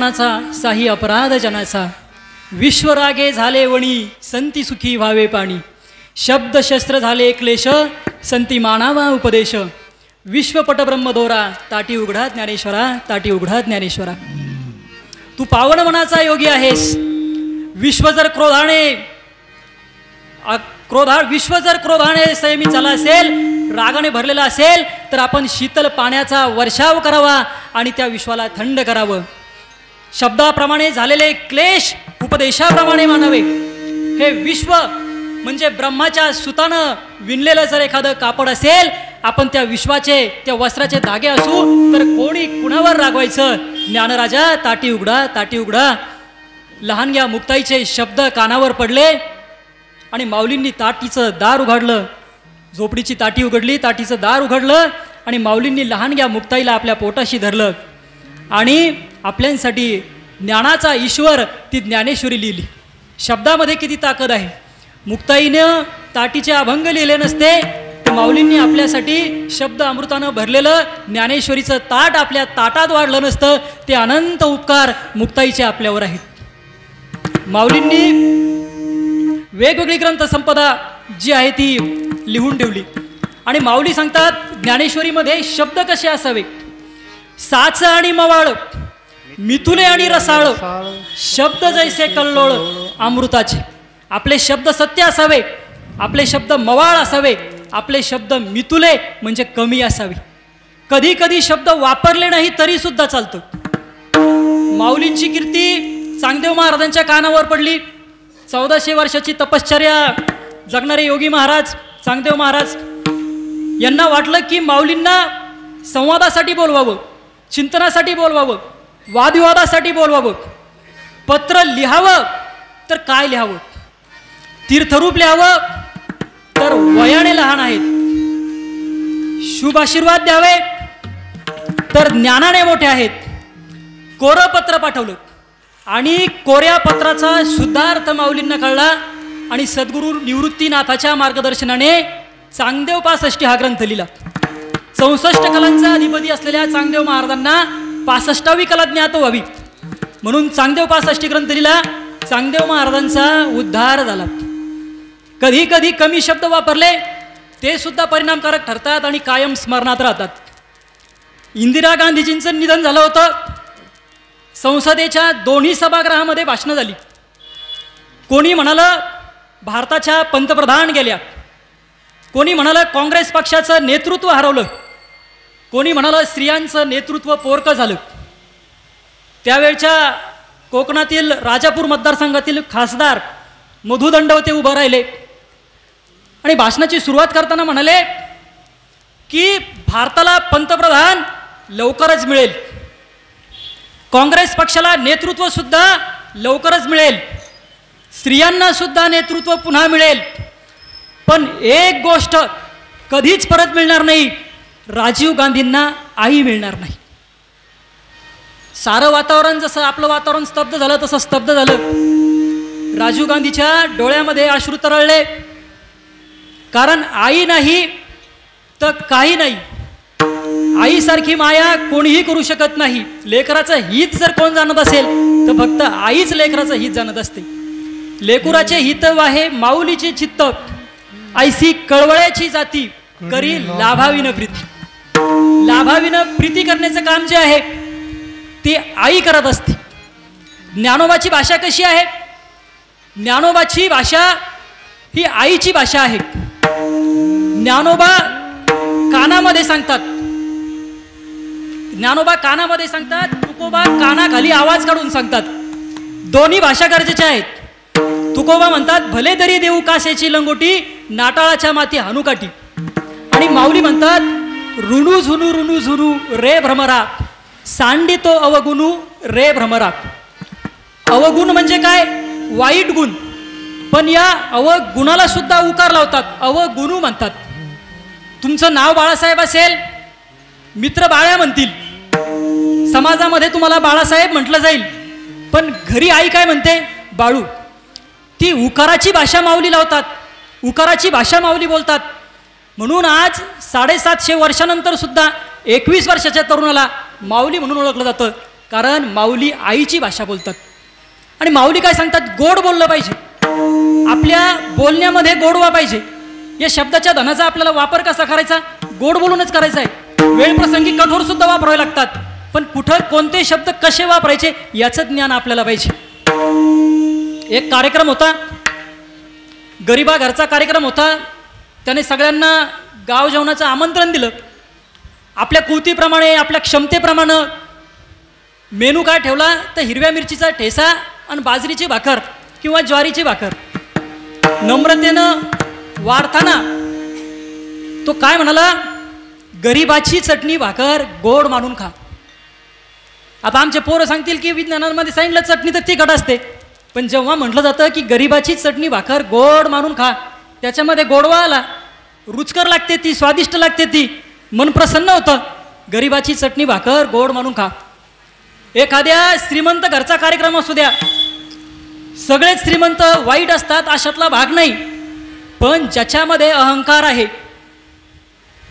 मनाचा साही अपराध जनाचा, विश्वरागे झाले वणी संती सुखी व्हावे पाणी, शब्द शस्त्र झाले क्लेश संती मानावा उपदेश, विश्वपट ब्रह्मदोरा ताटी उघडा ज्ञानेश्वरा, ताटी उघडा ज्ञानेश्वरा. तू पावन मनाचा योगी आहेस. विश्व जर क्रोधाने संयमी झाला असेल, रागाने भरलेला असेल, तर आपण शीतल पाण्याचा वर्षाव करावा आणि त्या विश्वाला थंड करावं. शब्दाप्रमाणे झालेले क्लेश उपदेशाप्रमाणे मानावे. हे विश्व म्हणजे ब्रह्माच्या सुतानं विणलेलं जर एखादं कापड असेल, आपण त्या विश्वाचे त्या वस्त्राचे धागे असू तर कोणी कुणावर रागवायचं. ज्ञानराजा ताटी उघडा, ताटी उघडा. लहानग्या मुक्ताईचे शब्द कानावर पडले आणि माऊलींनी ताटीचं दार उघडलं. झोपडीची ताटी उघडली, ताटीचं दार उघडलं आणि माऊलींनी लहानग्या मुक्ताईला आपल्या पोटाशी धरलं आणि आपल्यांसाठी ज्ञानाचा ईश्वर ती ज्ञानेश्वरी लिहिली. शब्दामध्ये किती ताकद आहे. मुक्ताईनं ताटीचे अभंग लिहिले नसते तर माऊलींनी आपल्यासाठी शब्द अमृतानं भरलेलं ज्ञानेश्वरीचं ताट आपल्या ताटात वाढलं नसतं. ते अनंत उपकार मुक्ताईचे आपल्यावर आहेत. माऊलींनी वेगवेगळी ग्रंथ संपदा जी आहे ती लिहून ठेवली आणि माऊली सांगतात ज्ञानेश्वरीमध्ये शब्द कसे असावे. साच आणि मवाळ, मिथुने आणि रसाळ, शब्द जैसे कल्लोळ अमृताचे. आपले शब्द सत्य असावे, आपले शब्द मवाळ असावे, आपले शब्द मिथुले म्हणजे कमी असावे. कधी कधी शब्द वापरले नाही तरी सुद्धा चालतं. माऊलींची कीर्ती चांगदेव महाराजांच्या कानावर पडली. 1400 वर्षाची तपश्चर्या जगणारे योगी महाराज चांगदेव महाराज यांना वाटलं की माऊलींना संवादासाठी बोलवावं, चिंतनासाठी बोलवावं, वादविवादासाठी बोलवावं. पत्र लिहावं तर काय लिहावं. तीर्थरूप लिहावं तर वयाने लहान आहेत. शुभ आशीर्वाद द्यावे तर ज्ञानाने मोठे आहेत. कोरं पत्र पाठवलं आणि कोऱ्या पत्राचा शुद्धार्थ माऊलींना कळला आणि सद्गुरू निवृत्तीनाथाच्या मार्गदर्शनाने चांगदेव 65 हा ग्रंथ लिहिला. 64 कलांचा अधिपती असलेल्या चांगदेव महाराजांना 65वी कला ज्ञात व्हावी म्हणून चांगदेव 65 ग्रंथ लिहिला. चांगदेव महाराजांचा उद्धार झाला. कधी कधी कमी शब्द वापरले ते सुद्धा परिणामकारक ठरतात आणि कायम स्मरणात राहतात. इंदिरा गांधीजींचं निधन झालं होतं. संसदेच्या दोन्ही सभागृहामध्ये भाषणं झाली. कोणी म्हणालं भारताच्या पंतप्रधान गेल्या, कोणी म्हणालं काँग्रेस पक्षाचं नेतृत्व हरवलं, कोणी म्हणालं स्त्रियांचं नेतृत्व पोरकं झालं. त्यावेळच्या कोकणातील राजापूर मतदारसंघातील खासदार मधु दंडवते उभं राहिले आणि भाषणाची सुरुवात करताना म्हणाले की भारताला पंतप्रधान लवकरच मिळेल, काँग्रेस पक्षाला नेतृत्व सुद्धा लवकरच मिळेल, स्त्रियांना सुद्धा नेतृत्व पुन्हा मिळेल, पण एक गोष्ट कधीच परत मिळणार नाही, राजीव गांधींना आई मिळणार नाही. सारं वातावरण जसं आपलं वातावरण स्तब्ध झालं तसं स्तब्ध झालं. राजीव गांधीच्या डोळ्यामध्ये अश्रू तरळले. कारण आई नाही तर काही नाही. आईसारखी माया कोणीही करू शकत नाही. लेकराचं हित जर कोण जाणत असेल तर फक्त आईच लेकराचं हित जाणत असते. लेकुराचे हित वाहे माऊलीचे चित्त, ऐसी कळवळ्याची जाती करी लाभाविन प्रीती. लाभाविन प्रीती करण्याचं काम जे आहे ते आई करत असते. ज्ञानोबाची भाषा कशी आहे. ज्ञानोबाची भाषा ही आईची भाषा आहे. ज्ञानोबा कानामध्ये सांगतात, ज्ञानोबा कानामध्ये सांगतात, तुकोबा कानाखाली आवाज काढून सांगतात. दोन्ही भाषा गरजेच्या आहेत. तुकोबा म्हणतात भले तरी देऊ कासेची लंगोटी, नाटाळाच्या माती हनुकाठी. आणि माऊली म्हणतात ऋणू झुनू ऋणू झुनू रे भ्रमरा, सांडी तो अवगुणू रे भ्रमरा. अवगुण म्हणजे काय. वाईट गुण. पण या अवगुणाला सुद्धा उकार लावतात, अवगुणू म्हणतात. तुमचं नाव बाळासाहेब असेल, मित्र बाळ्या म्हणतील, समाजामध्ये तुम्हाला बाळासाहेब म्हटलं जाईल, पण घरी आई काय म्हणते, बाळू. ती उकाराची भाषा माऊली लावतात, उकाराची भाषा माऊली बोलतात. म्हणून आज 750 वर्षानंतर सुद्धा 21 वर्षाच्या तरुणाला माऊली म्हणून ओळखलं जातं. कारण माऊली आईची भाषा बोलतात. आणि माऊली काय सांगतात, गोड बोललं पाहिजे, आपल्या बोलण्यामध्ये गोडवा पाहिजे. या शब्दाच्या धनाचा आपल्याला वापर कसा करायचा, गोड बोलूनच करायचा आहे. वेळ प्रसंगी कठोर सुद्धा वापरावे लागतात, पण कुठं कोणते शब्द कसे वापरायचे याचं ज्ञान आपल्याला पाहिजे. एक कार्यक्रम होता, गरिबा घरचा कार्यक्रम होता. त्याने सगळ्यांना गाव जेवणाचं आमंत्रण दिलं. आपल्या कुवतीप्रमाणे, आपल्या क्षमतेप्रमाणे मेनू काय ठेवला तर हिरव्या मिरचीचा ठेसा आणि बाजरीची भाकर किंवा ज्वारीची भाकर. नम्रतेनं वाढताना तो काय म्हणाला, गरिबाची चटणी भाकर गोड मानून खा. आता आमचे पोरं सांगतील की विज्ञानामध्ये सांगितलं चटणी तर तिखट असते, पण जेव्हा म्हटलं जातं की गरिबाची चटणी भाकर गोड मानून खा, त्याच्यामध्ये गोडवा आला, रुचकर लागते ती, स्वादिष्ट लागते ती, मन प्रसन्न होतं. गरिबाची चटणी भाकर गोड मानून खा. एखाद्या श्रीमंत घरचा कार्यक्रम असू द्या, सगळेच श्रीमंत वाईट असतात अशातला भाग नाही, पण ज्याच्यामध्ये अहंकार आहे,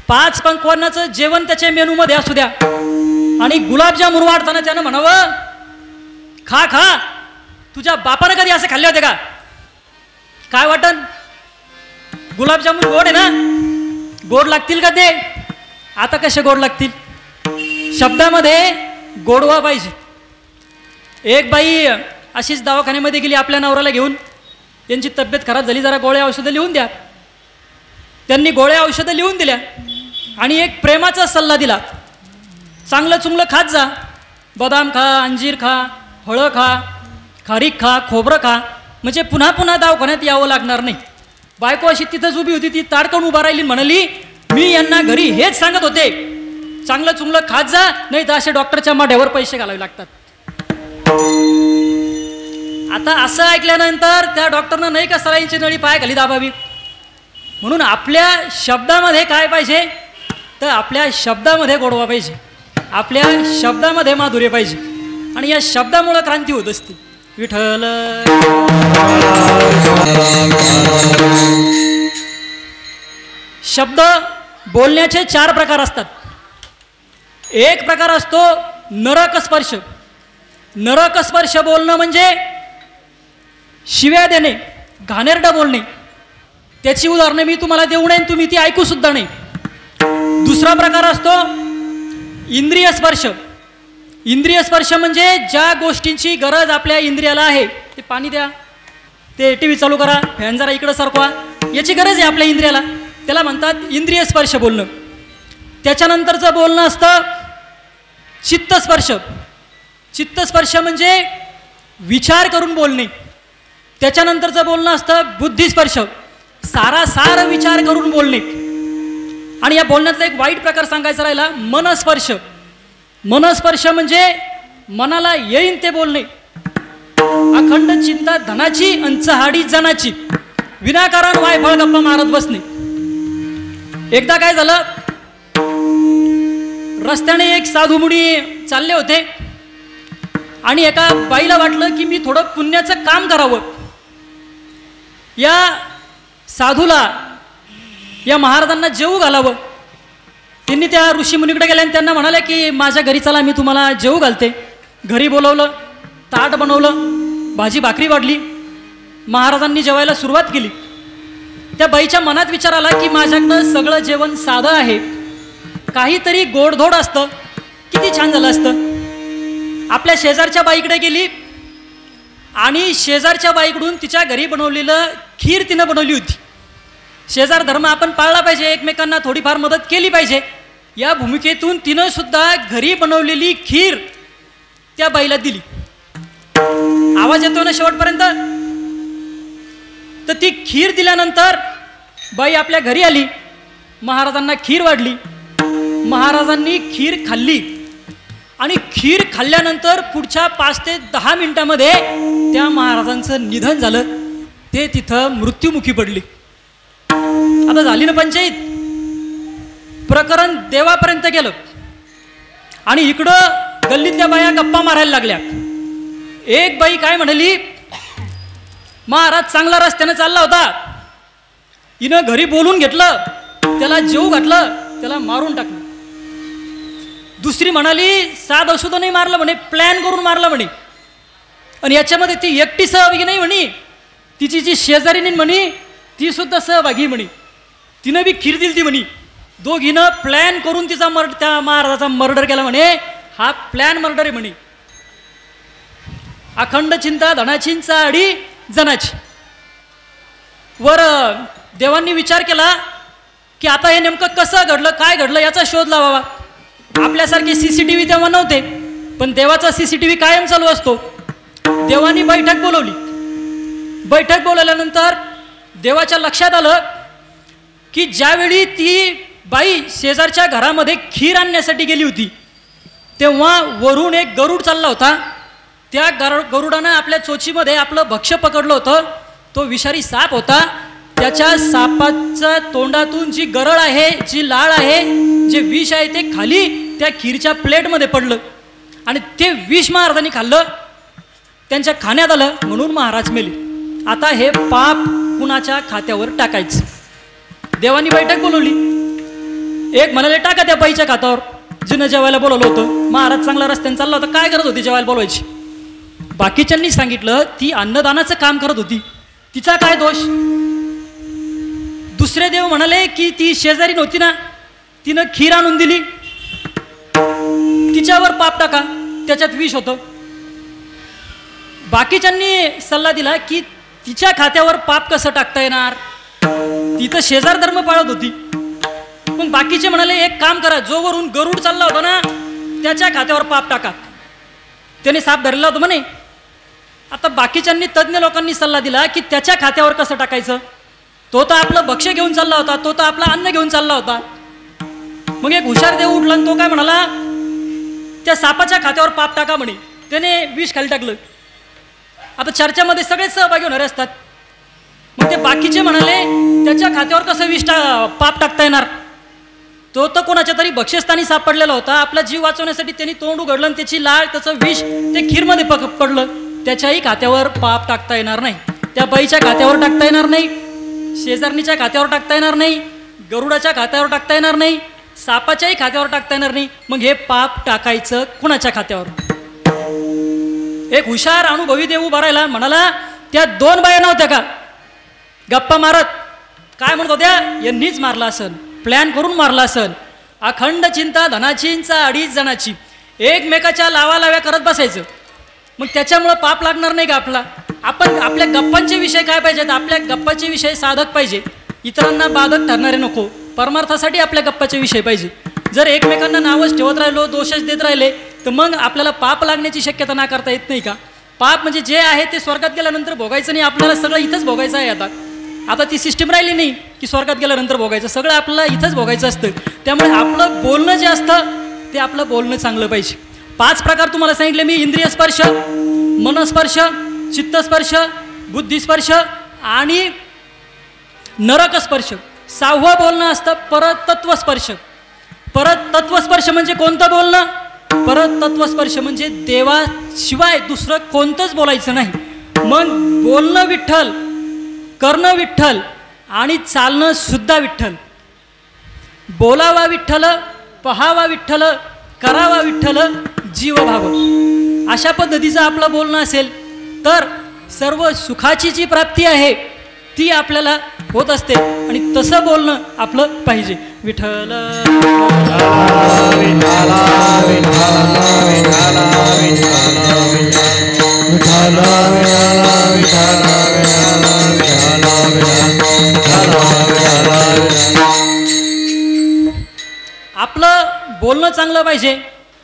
5 पंक्वान्नाचं जेवण त्याच्या मेनूमध्ये असू द्या आणि गुलाबजामुन वाढताना त्यानं म्हणावं, खा खा, तुझ्या बापानं कधी असे खाल्ले होते का? काय वाटन, गुलाबजामुन गोड आहे ना, गोड लागतील का ते? आता कसे गोड लागतील? शब्दामध्ये गोडवा पाहिजे. एक बाई अशीच दवाखान्यामध्ये गेली आपल्या नवऱ्याला घेऊन, त्यांची तब्येत खराब झाली, जरा गोळ्या औषधं लिहून द्या. त्यांनी गोळ्या औषधं लिहून दिल्या आणि एक प्रेमाचा सल्ला दिला, चांगलं चुंगलं खात जा, बदाम खा, अंजीर खा, फळं खा, खारीक खा, खोबरं खा, म्हणजे पुन्हा पुन्हा दवाखान्यात यावं लागणार नाही. बायको अशी तिथंच उभी होती, ती ताडकन उभा राहिली, म्हणाली, मी यांना घरी हेच सांगत होते, चांगलं चुंगलं खात जा, नाही तर असे डॉक्टरच्या माढ्यावर पैसे घालावे लागतात. आता असं ऐकल्यानंतर त्या डॉक्टरनं नाही का सलाईंची नळी पाय खाली दाबावी. म्हणून आपल्या शब्दामध्ये काय पाहिजे तर आपल्या शब्दामध्ये गोडवा पाहिजे, आपल्या शब्दामध्ये माधुर्य पाहिजे, आणि या शब्दामुळे क्रांती होत असते. विठ्ठल. शब्द बोलण्याचे 4 प्रकार असतात. एक प्रकार असतो नरक स्पर्श. नरक स्पर्श बोलणं म्हणजे शिव्या देणे, घाणेरडं बोलणे. त्याची उदाहरणं मी तुम्हाला देऊ नये, तुम्ही ती ऐकू सुद्धा नाही. दुसरा प्रकार असतो इंद्रिय स्पर्श. इंद्रिय स्पर्श म्हणजे ज्या गोष्टींची गरज आपल्या इंद्रियाला आहे, ते पाणी द्या, ते टी व्ही चालू करा, फॅन जरा इकडं सरकवा, याची गरज आहे आपल्या इंद्रियाला, त्याला म्हणतात इंद्रिय स्पर्श बोलणं. त्याच्यानंतरचं बोलणं असतं चित्तस्पर्श. चित्तस्पर्श म्हणजे विचार करून बोलणे. त्याच्यानंतरचं बोलणं असतं बुद्धिस्पर्श, सारासार विचार करून बोलणे. आणि या बोलण्यातला एक वाईट प्रकार सांगायचा राहिला, मनस्पर्श. मनस्पर्श म्हणजे मनाला येईन ते बोलणे, अखंड चिंता धनाची अंचहाडी जनाची, विनाकारण वायफळ गप्पा मारत बसणे. एकदा काय झालं, रस्त्याने एक साधू मुनी चालले होते आणि एका बाईला वाटलं की मी थोडं पुण्याचं काम करावं. या साधूला, या महाराजांना जेवू घालावं. त्यांनी त्या ऋषीमुनीकडे गेले आणि त्यांना म्हणाले की माझ्या घरी चला, मी तुम्हाला जेवू घालते. घरी बोलवलं, ताट बनवलं, भाजी भाकरी वाढली, महाराजांनी जेवायला सुरुवात केली. त्या बाईच्या मनात विचार आला की माझ्याकडं सगळं जेवण साधं आहे, काहीतरी गोडधोड असतं, किती छान झालं असतं. आपल्या शेजारच्या बाईकडे गेली आणि शेजारच्या बाईकडून तिच्या घरी बनवलेलं खीर तिनं बनवली होती. शेजार धर्म आपण पाळला पाहिजे, एकमेकांना थोडीफार मदत केली पाहिजे, या भूमिकेतून तिनं सुद्धा घरी बनवलेली खीर त्या बाईला दिली. आवाज येतो ना शेवटपर्यंत? तर ती खीर दिल्यानंतर बाई आपल्या घरी आली, महाराजांना खीर वाढली, महाराजांनी खीर खाल्ली आणि खीर खाल्ल्यानंतर पुढच्या 5 ते 10 मिनिटांमध्ये त्या महाराजांचं निधन झालं. ते तिथं मृत्युमुखी पडले. आता झाली ना पंचायत, प्रकरण देवापर्यंत गेलं आणि इकडं गल्लीतल्या बाया गप्पा मारायला लागल्या. एक बाई काय म्हणाली, महाराज चांगला रस्त्यानं चालला होता, हिनं घरी बोलून घेतलं, त्याला जेवू घातलं, त्याला मारून टाकलं. दुसरी म्हणाली साध औषध नाही मारलं म्हणे, प्लॅन करून मारलं म्हणे. आणि याच्यामध्ये ती एकटी सहभागी नाही म्हणे, तिची जी शेजारीने म्हणे ती सुद्धा सहभागी म्हणे. तिनं बी खीर दिली ती म्हणे. दोघीनं प्लॅन करून तिचा त्या महाराजाचा मर्डर केला म्हणे. हा प्लॅन मर्डर आहे म्हणे. अखंड चिंता धनाचींचा आडी जनाची. वर देवांनी विचार केला की आता हे नेमकं कसं घडलं, काय घडलं याचा शोध लावावा. आपल्यासारखे CCTV तेव्हा नव्हते, पण देवाचा CCTV कायम चालू असतो. देवानी बैठक बोलवली. बैठक बोलवल्यानंतर देवाच्या लक्षात आलं की ज्यावेळी ती बाई शेजारच्या घरामध्ये खीर आणण्यासाठी गेली होती तेव्हा वरून एक गरुड चालला होता. त्या गरुडानं आपल्या चोचीमध्ये आपलं भक्ष्य पकडलं होतं. तो विषारी साप होता. त्याच्या सापाच्या तोंडातून जी गरळ आहे, जी लाळ आहे, जे विष आहे ते खाली त्या खीरच्या प्लेटमध्ये पडलं आणि ते विष महाराजांनी खाल्लं. त्यांच्या खाण्यात आलं म्हणून महाराज मेले. आता हे पाप कुणाच्या खात्यावर टाकायचं. देवानी बैठक बोलवली. एक म्हणाले टाका त्या बाईच्या खात्यावर, जिनं जेवायला बोलवलं होतं. महाराज चांगला रस्त्याने चालला होता, काय करत होती जेवायला बोलवायची. बाकीच्यांनी सांगितलं ती अन्नदानाचं काम करत होती, तिचा काय दोष. दुसरे देव म्हणाले की ती शेजारी नव्हती ना, तिनं खीर आणून दिली, तिच्यावर पाप टाका, त्याच्यात विष होतं. बाकीच्यांनी सल्ला दिला की तिच्या खात्यावर पाप कसं टाकता येणार, ती तर शेजार धर्म पाळत होती. मग बाकीचे म्हणाले एक काम करा, जो वरून गरुड चालला होता ना त्याच्या खात्यावर पाप टाका, त्याने साप धरला होता म्हणे. आता बाकीच्यांनी तज्ज्ञ लोकांनी सल्ला दिला की त्याच्या खात्यावर कसं टाकायचं, तो तर आपलं भक्ष्य घेऊन चालला होता, तो तर आपलं अन्न घेऊन चालला होता. मग एक हुशार देव उठला आणि तो काय म्हणाला, त्या सापाच्या खात्यावर पाप टाका म्हणे. त्याने विष खाली टाकलं. आता चर्चामध्ये सगळेच सहभागी होणारे असतात. मग ते बाकीचे म्हणाले त्याच्या खात्यावर कसं विष पाप टाकता येणार, तो तर कोणाच्या तरी भक्ष्यस्थानी सापडलेला होता. आपला जीव वाचवण्यासाठी त्यांनी तोंड उघडलं आणि त्याची लाळ, त्याचं विष ते खीरमध्ये पडलं. त्याच्याही खात्यावर पाप टाकता येणार नाही. त्या बाईच्या खात्यावर टाकता येणार नाही, शेजारणीच्या खात्यावर टाकता येणार नाही, गरुडाच्या खात्यावर टाकता येणार नाही, सापाच्याही खात्यावर टाकता येणार नाही. मग हे पाप टाकायचं कुणाच्या खात्यावर. एक हुशार अनुभवी देव उभा राहिला. म्हणाला त्या दोन बाया नव्हत्या का गप्पा मारत, काय म्हणत होत्या, यांनीच मारला असन, प्लॅन करून मारला असन. अखंड चिंता धनाचींचा अडीच जणाची. एकमेकाच्या लावालाव्या करत बसायचं. मग त्याच्यामुळं पाप लागणार नाही का आपला. आपण आपल्या गप्पांचे विषय काय पाहिजेत, आपल्या गप्पाचे विषय साधक पाहिजे, इतरांना बाधक ठरणारे नको. परमार्थासाठी आपल्या गप्पाचे विषय पाहिजे. जर एकमेकांना नावच ठेवत राहिलो, दोषच देत राहिले, तर मग आपल्याला पाप लागण्याची शक्यता नाकारता येत नाही का. पाप म्हणजे जे आहे ते स्वर्गात गेल्यानंतर भोगायचं नाही, आपल्याला सगळं इथंच भोगायचं आहे. आता ती सिस्टीम राहिली नाही की स्वर्गात गेल्यानंतर भोगायचं, सगळं आपल्याला इथंच भोगायचं असतं. त्यामुळे आपलं बोलणं जे असतं ते आपलं बोलणं चांगलं पाहिजे. 5 प्रकार तुम्हाला सांगितले मी, इंद्रिय स्पर्श, मनस्पर्श, चित्तस्पर्श, बुद्धिस्पर्श आणि नरकस्पर्श. 6वं बोलणं असतं परतत्वस्पर्श. परतत्वस्पर्श म्हणजे कोणतं बोलणं, परतत्वस्पर्श म्हणजे देवाशिवाय दुसरं कोणतंच बोलायचं नाही. मग बोलणं विठ्ठल, करणं विठ्ठल आणि चालणं सुद्धा विठ्ठल. बोलावा विठ्ठल, पहावा विठ्ठल, करावा विठ्ठल, जीव भाव. अशा पद्धतीचं आपलं बोलणं असेल तर सर्व सुखाची जी प्राप्ती आहे ती आपल्याला होत असते. आणि तसं बोलणं आपलं पाहिजे. विठ्ठल आपलं बोलणं चांगलं पाहिजे,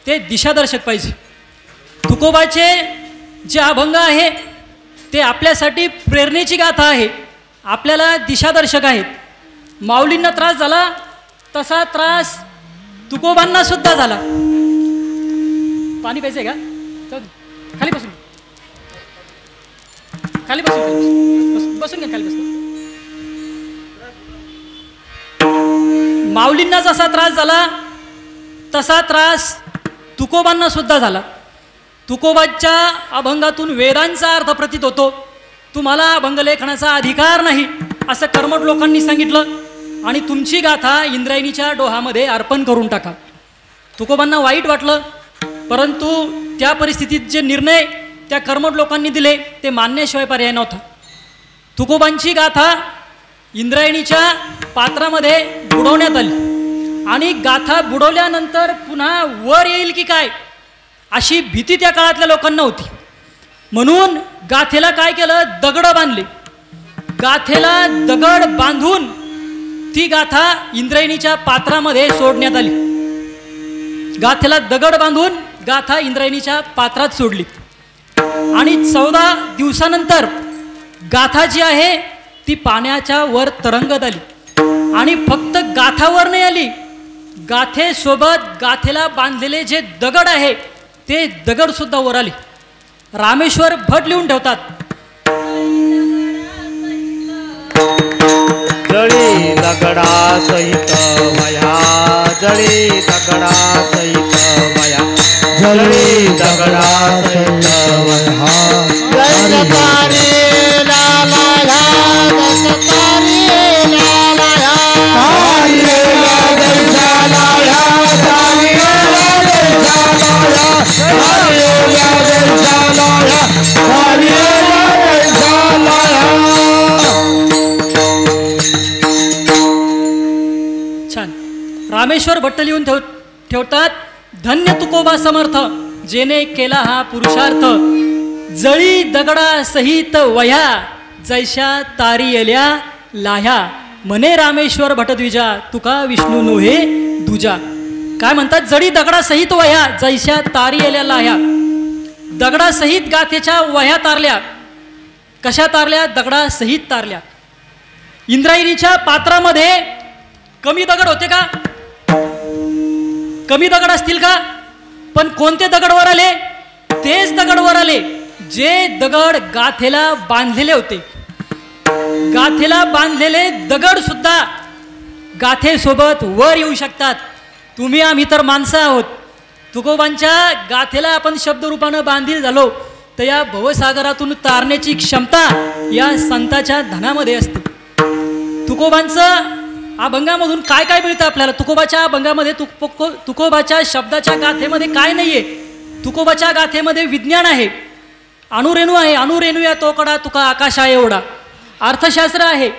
ते दिशादर्शक पाहिजे. तुकोबाचे जे अभंग आहे ते आपल्यासाठी प्रेरणेची गाथा आहे, आपल्याला दिशादर्शक आहेत. माऊलींना त्रास झाला तसा त्रास तुकोबांना सुद्धा झाला. पाणी प्यायचंय का, खाली बसून, खाली बसून, बसून घ्या, खाली बसून. माऊलींना जसा त्रास झाला तसा त्रास तुकोबांना सुद्धा झाला. तुकोबाच्या अभंगातून वेदांचा अर्थ प्रतीत होतो. तुम्हाला अभंगलेखनाचा अधिकार नाही असं कर्मठ लोकांनी सांगितलं आणि तुमची गाथा इंद्रायणीच्या डोहामध्ये अर्पण करून टाका. तुकोबांना वाईट वाटलं, परंतु त्या परिस्थितीत जे निर्णय त्या कर्मठ लोकांनी दिले ते मानण्याशिवाय पर्याय नव्हता. तुकोबांची गाथा इंद्रायणीच्या पात्रामध्ये बुडवण्यात आली आणि गाथा बुडवल्यानंतर पुन्हा वर येईल की काय अशी भीती त्या काळातल्या लोकांना होती. म्हणून गाथेला काय केलं, दगड बांधले. गाथेला दगड बांधून ती गाथा इंद्रायणीच्या पात्रामध्ये सोडण्यात आली. गाथेला दगड बांधून गाथा इंद्रायणीच्या पात्रात सोडली आणि 14 दिवसानंतर गाथा जी आहे ती पाण्याच्या वर तरंगत आली. आणि फक्त गाथावर नाही आली, गाथेसोबत गाथेला बांधलेले जे दगड आहे ते दगड सुद्धा वर आले. रामेश्वर भट लिहून ठेवतात, जळी दगडा सहित वया, जळी दगडा सहित वया, जळी दगडा सहित वया. जय तारे लाला या, तारे लाला या, तारे लाला या, तारे लाला या, तारे लाला या, तारे लाला या. छान. रामेश्वर भट्ट लिहून ठेवतात, धन्य तुकोबा समर्थ जेने केला हा पुरुषार्थ, जळी दगडा सहित वह्या, जैशा तारी येल्या लाह्या, म्हणे रामेश्वर भटद्विजा, तुका विष्णू नोहे दुजा. काय म्हणतात, जळी दगडा सहित वह्या, जैशा तारी येल्या लाह्या. दगडासहित गाथेच्या वह्या तारल्या. कशा तारल्या, दगडासहित तारल्या. इंद्रायणीच्या पात्रामध्ये कमी दगड होते का, कमी दगड असतील का, पण कोणते दगड वर आले, तेच दगड वर आले जे दगड गाथेला बांधलेले होते. गाथेला बांधलेले दगड सुद्धा गाथेसोबत वर येऊ शकतात. तुम्ही आम्ही तर माणसं आहोत. तुकोबांच्या गाथेला आपण शब्दरूपानं बांधील झालो तर या भवसागरातून तारण्याची क्षमता या संताच्या धनामध्ये असते. तुकोबांचं अभंगामधून काय काय मिळतं आपल्याला, तुकोबाच्या अभंगामध्ये तुकोबाच्या शब्दाच्या गाथेमध्ये काय नाही आहे. तुकोबाच्या गाथेमध्ये विज्ञान आहे, अणुरेणू आहे, अणुरेणू या तोकडा तुका आकाशा एवढा. अर्थशास्त्र आहे,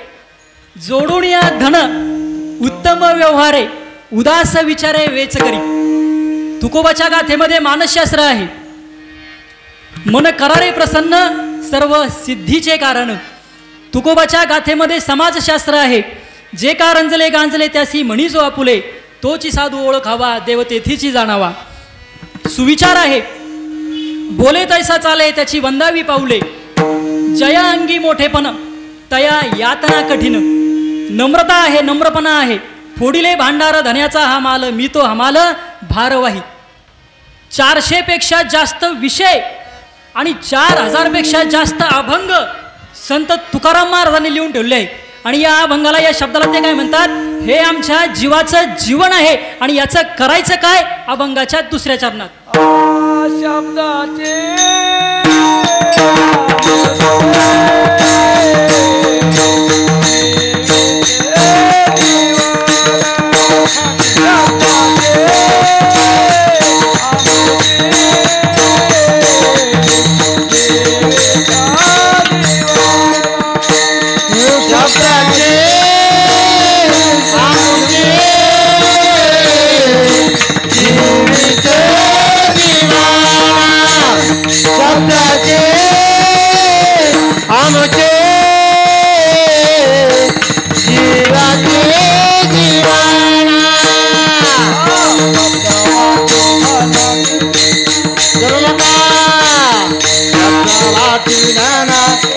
जोडून या धन उत्तम व्यवहारे, उदास विचारे वेच करी. तुकोबाच्या गाथेमध्ये मानसशास्त्र आहे, मन करारे प्रसन्न सर्व सिद्धीचे कारण. तुकोबाच्या गाथेमध्ये समाजशास्त्र आहे, जे का रंजले गांजले त्यासी म्हणी जो आपुले, तोची साधू ओळखावा देव तेथीची जाणावा. सुविचार आहे, बोले तैसा चाले त्याची वंदावी पाऊले, जया अंगी मोठेपण तया यातना कठीण. नम्रता आहे, नम्रपणा आहे, फोडिले भांडार धन्याचा हा माल, मी तो हमाल भारवाही. 400 पेक्षा जास्त विषय आणि 4000 पेक्षा जास्त अभंग संत तुकाराम महाराजांनी लिहून ठेवले आहे. आणि या अभंगाला, या शब्दाला ते काय म्हणतात, हे आमच्या जीवाचं जीवन आहे आणि याचं करायचं काय, अभंगाच्या दुसऱ्या चरणात. शब्दाचे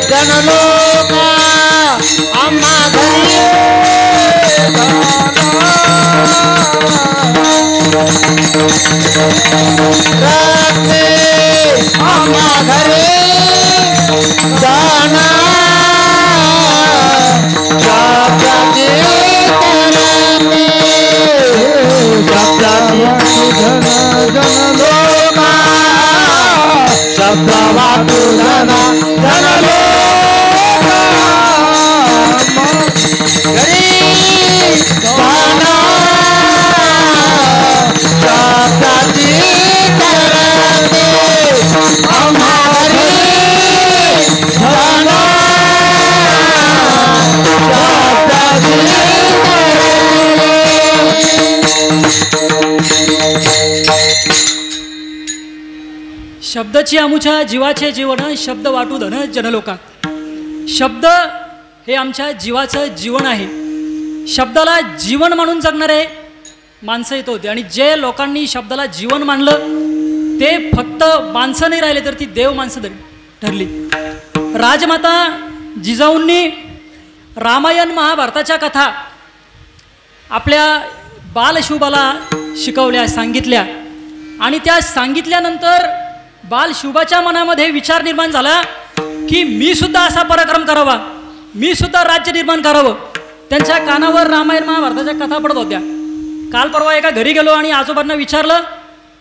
जनलोका आम्हा घरी रात्री आम्हा घरी जाना जाती जनलोका शब्द वाटू धना जनलोका घरी जाना शब्दाची आमुच्या जीवाचे जीवन, शब्द वाटू धन जनलोका. शब्द हे आमच्या जीवाचं जीवन आहे. शब्दाला जीवन मानून जगणारे माणसं येत होते आणि जे लोकांनी शब्दाला जीवन मानलं ते फक्त माणसं नाही राहिले तर ती देव माणसं ठरली. राजमाता जिजाऊंनी रामायण महाभारताच्या कथा आपल्या बालशिवबाला शिकवल्या, सांगितल्या आणि त्या सांगितल्यानंतर बालशिवबाच्या मनामध्ये विचार निर्माण झाला की मी सुद्धा असा पराक्रम करावा, मी सुद्धा राज्य निर्माण करावं. त्यांच्या कानावर रामायण महाभारताच्या कथा पडत होत्या. काल परवा एका घरी गेलो आणि आजोबांना विचारलं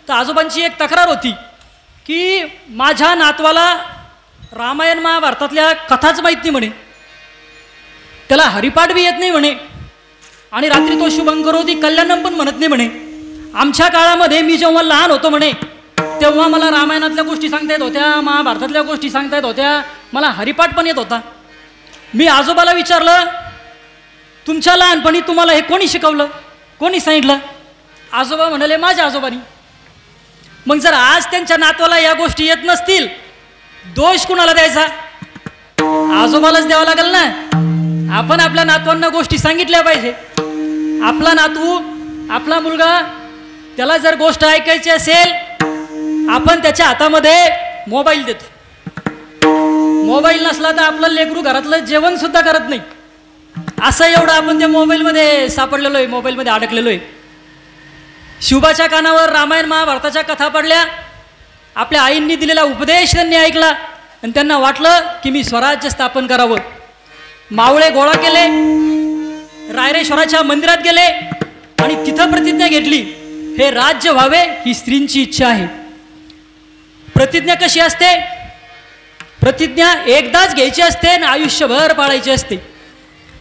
तर आजोबांची एक तक्रार होती की माझ्या नातवाला रामायण महाभारतातल्या कथाच माहीत नाही म्हणे, त्याला हरिपाठ बी येत नाही म्हणे आणि रात्री तो शुभंकरोती कल्याणम पण म्हणत नाही म्हणे. आमच्या काळामध्ये मी जेव्हा लहान होतो म्हणे तेव्हा मला रामायणातल्या गोष्टी सांगता येत होत्या, महाभारतातल्या गोष्टी सांगता येत होत्या, मला हरिपाठ पण येत होता. मी आजोबाला विचारलं तुमच्या लहानपणी तुम्हाला हे कोणी शिकवलं, कोणी सांगितलं? आजोबा म्हणाले माझ्या आजोबांनी. मग जर आज त्यांच्या नातवाला या गोष्टी येत नसतील दोष कुणाला द्यायचा? आजोबालाच द्यावा लागेल ना. आपण आपल्या नातवांना गोष्टी सांगितल्या पाहिजे. आपला नातू, आपला मुलगा, त्याला जर गोष्ट ऐकायची असेल आपण त्याच्या हातामध्ये मोबाईल देतो. मोबाईल नसला तर आपलं लेकरू घरातलं जेवण सुद्धा करत नाही. असं एवढं आपण त्या मोबाईलमध्ये सापडलेलो आहे, मोबाईलमध्ये अडकलेलो आहे. शिवबाच्या कानावर रामायण महाभारताच्या कथा पडल्या, आपल्या आईंनी दिलेला उपदेश त्यांनी ऐकला आणि त्यांना वाटलं की मी स्वराज्य स्थापन करावं. मावळे गोळा केले, रायरेश्वराच्या मंदिरात गेले आणि तिथं प्रतिज्ञा घेतली हे राज्य व्हावे ही स्त्रींची इच्छा आहे. प्रतिज्ञा कशी असते? प्रतिज्ञा एकदाच घ्यायची असते आणि आयुष्यभर पाळायची असते.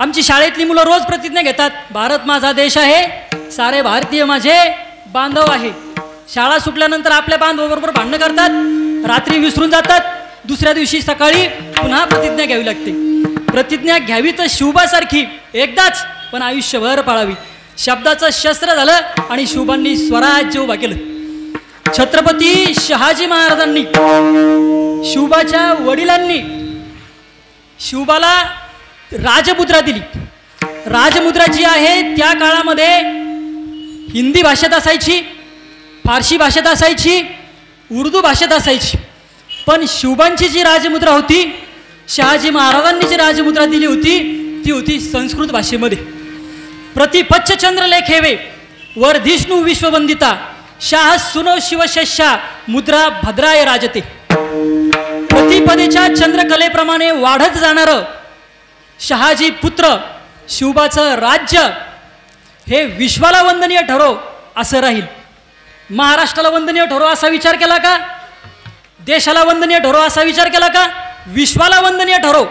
आमची शाळेतली मुलं रोज प्रतिज्ञा घेतात, भारत माझा देश आहे, सारे भारतीय माझे बांधव आहे. शाळा सुटल्यानंतर आपल्या बांधवाबरोबर भांडणं करतात, रात्री विसरून जातात, दुसऱ्या दिवशी सकाळी पुन्हा प्रतिज्ञा घ्यावी लागते. प्रतिज्ञा घ्यावी तर शिवबासारखी एकदाच, पण आयुष्यभर पाळावी. शब्दाचं शस्त्र झालं आणि शिवबांनी स्वराज्य उभा केलं. छत्रपती शहाजी महाराजांनी, शिवबाच्या वडिलांनी शिवबाला राजमुद्रा दिली. राजमुद्रा जी आहे त्या काळामध्ये हिंदी भाषेत असायची, फारसी भाषेत असायची, उर्दू भाषेत असायची. पण शिवबांची जी राजमुद्रा होती, शहाजी महाराजांनी जी राजमुद्रा दिली होती ती होती संस्कृत भाषेमध्ये. प्रतिपच्चचंद्र लेखेवे वर्धिष्णू विश्ववंदिता शाह सुनो शिवशस्या मुद्रा भद्राय राजते. प्रतिपदेच्या चंद्रकलेप्रमाणे वाढत जाणारं शहाजी पुत्र शिवबाचं राज्य हे विश्वाला वंदनीय ठरो असं राहील. महाराष्ट्राला वंदनीय ठरो असा विचार केला का? देशाला वंदनीय ठरो असा विचार केला का? विश्वाला वंदनीय ठरो.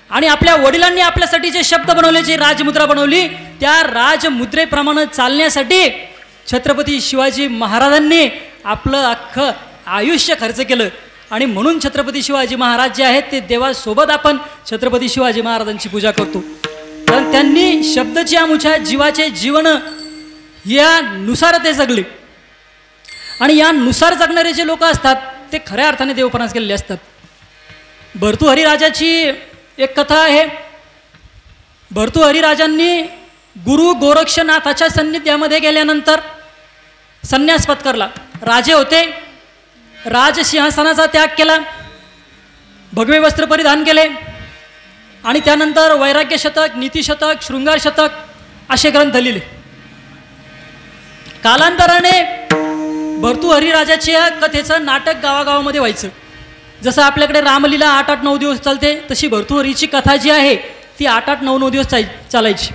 आणि आपल्या वडिलांनी आपल्यासाठी जे शब्द बनवले, जे राजमुद्रा बनवली, त्या राजमुद्रेप्रमाणे चालण्यासाठी छत्रपती शिवाजी महाराजांनी आपलं अख्खं आयुष्य खर्च केलं. आणि म्हणून छत्रपती शिवाजी महाराज जे आहेत ते देवासोबत आपण छत्रपती शिवाजी महाराजांची पूजा करतो. कारण त्यांनी शब्दाची आमुच्या जीवाचे जीवन यानुसार ते जगले. आणि यानुसार जगणारे जे लोक असतात ते खऱ्या अर्थाने देवपणास गेलेले असतात. भर्तृहरिराजाची एक कथा आहे. भर्तृहरिराजांनी गुरु गोरक्षनाथाच्या सान्निध्यामध्ये गेल्यानंतर संन्यास पत्करला. राजे होते, राजसिंहासनाचा त्याग केला, भगवे वस्त्र परिधान केले आणि त्यानंतर वैराग्य शतक, नीतिशतक, शृंगार शतक असे ग्रंथ लिहिले. कालांतराने भर्तृहरिराजाच्या कथेचं नाटक गावागावामध्ये व्हायचं. जसं आपल्याकडे रामलीला 8-8-9 दिवस चालते तशी भर्तृहरीची कथा जी आहे ती 8-8-9-9 दिवस चालायची.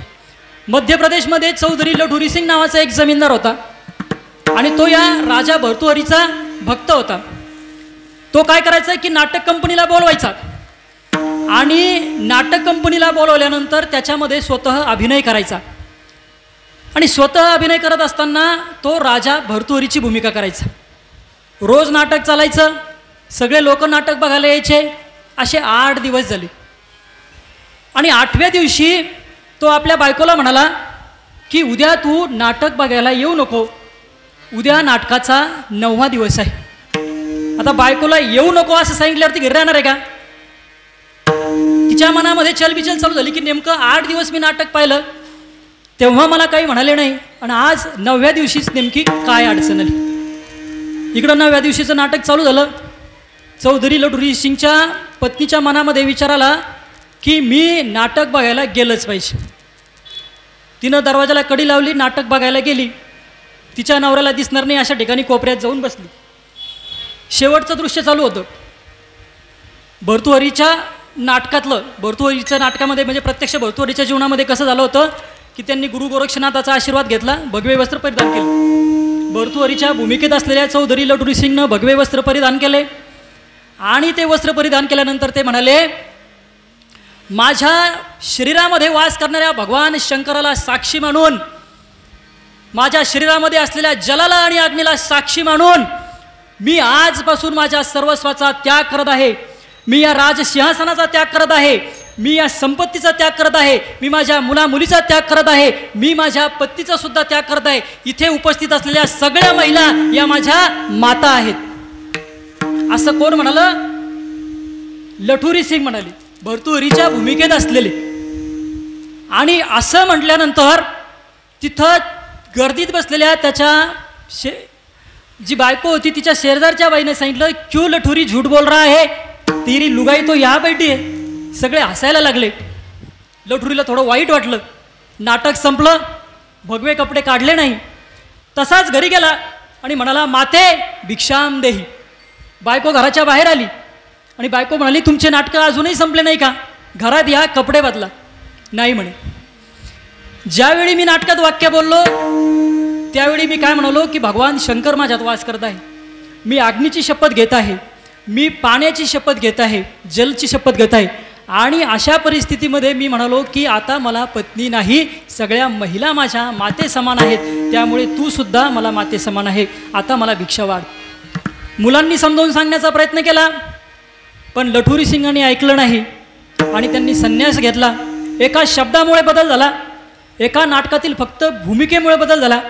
मध्य प्रदेशमध्ये चौधरी लठुरी सिंग नावाचा एक जमीनदार होता आणि तो या राजा भर्तृहरीचा भक्त होता. तो काय करायचा की नाटक कंपनीला बोलवायचा आणि नाटक कंपनीला बोलवल्यानंतर त्याच्यामध्ये स्वतः अभिनय करायचा आणि स्वतः अभिनय करत असताना तो राजा भर्तृहरीची भूमिका करायचा. रोज नाटक चालायचं, सगळे लोक नाटक बघायला यायचे. असे 8 दिवस झाले आणि 8व्या दिवशी तो आपल्या बायकोला म्हणाला की उद्या तू नाटक बघायला येऊ नको, उद्या नाटकाचा 9वा दिवस आहे. आता बायकोला येऊ नको असं सांगितल्यावरती घरी राहणार आहे का? तिच्या मनामध्ये चलबिचल चालू झाली की नेमकं 8 दिवस मी नाटक पाहिलं, तेव्हा मला काही म्हणाले नाही, आणि आज 9व्या दिवशीच नेमकी काय अडचण आली. इकडं 9व्या दिवशीचं नाटक चालू झालं. चौधरी लठुरी सिंगच्या पत्नीच्या मनामध्ये विचार आला की मी नाटक बघायला गेलंच पाहिजे. तिनं दरवाजाला कडी लावली, नाटक बघायला गेली. तिच्या नवऱ्याला दिसणार नाही अशा ठिकाणी कोपऱ्यात जाऊन बसली. शेवटचं दृश्य चालू होतं भर्तृहरीच्या नाटकातलं. भर्तृहरीच्या नाटकामध्ये म्हणजे प्रत्यक्ष भर्तृहरीच्या जीवनामध्ये कसं झालं होतं की त्यांनी गुरु गोरक्षनाथाचा आशीर्वाद घेतला, भगवे वस्त्र परिधान केलं. भर्तृहरीच्या भूमिकेत असलेल्या चौधरी लठुरी सिंगनं भगवे वस्त्र परिधान केले, आणि ते वस्त्र परिधान केल्यानंतर ते म्हणाले, माझ्या शरीरामध्ये वास करणाऱ्या भगवान शंकराला साक्षी मानून, माझ्या शरीरामध्ये असलेल्या जलाला आणि अग्नीला साक्षी मानून मी आजपासून माझ्या सर्वस्वाचा त्याग करत आहे. मी या राजसिंहासनाचा त्याग करत आहे, मी या संपत्तीचा त्याग करत आहे, मी माझ्या मुलामुलीचा त्याग करत आहे, मी माझ्या पत्नीचा सुद्धा त्याग करत आहे. इथे उपस्थित असलेल्या सगळ्या महिला या माझ्या माता आहेत. असं कोण म्हणालं? लठुरी सिंग म्हणाली, भर्तृहरीच्या भूमिकेत असलेले. आणि असं म्हटल्यानंतर तिथं गर्दीत बसलेल्या त्याच्या जी बायको होती तिच्या शेजारच्या बाईने सांगितलं, क्यों लठुरी झूठ बोल रहा है, तेरी लुगाई तो यहाँ बैठी है. सगळे हसायला लागले. लठुरीला थोडं वाईट वाटलं. नाटक संपलं, भगवे कपडे काढले नाही, तसाच घरी गेला आणि म्हणाला, माते भिक्षाम देही. बायको घराच्या बाहेर आली आणि बायको म्हणाली, तुमचे नाटकं अजूनही संपले नाही का? घरात या, कपडे बदला. नाही म्हणे. ज्यावेळी मी नाटकात वाक्य बोललो त्यावेळी मी काय म्हणालो की भगवान शंकर माझ्यात वास करत आहे. मी अग्नीची शपथ घेत आहे, मी पाण्याची शपथ घेत आहे, जलची शपथ घेत आहे. आणि अशा परिस्थितीमध्ये मी म्हणालो की आता मला पत्नी नाही, सगळ्या महिला माझ्या माते समान आहेत, त्यामुळे तू सुद्धा मला माते समान आहे, आता मला भिक्षा वाढ. मुलांनी समजावून सांगण्याचा प्रयत्न केला, पण लठुरी सिंगांनी ऐकलं नाही आणि त्यांनी संन्यास घेतला. एका शब्दामुळे बदल झाला, एका नाटकातील फक्त भूमिकेमुळे बदल झाला.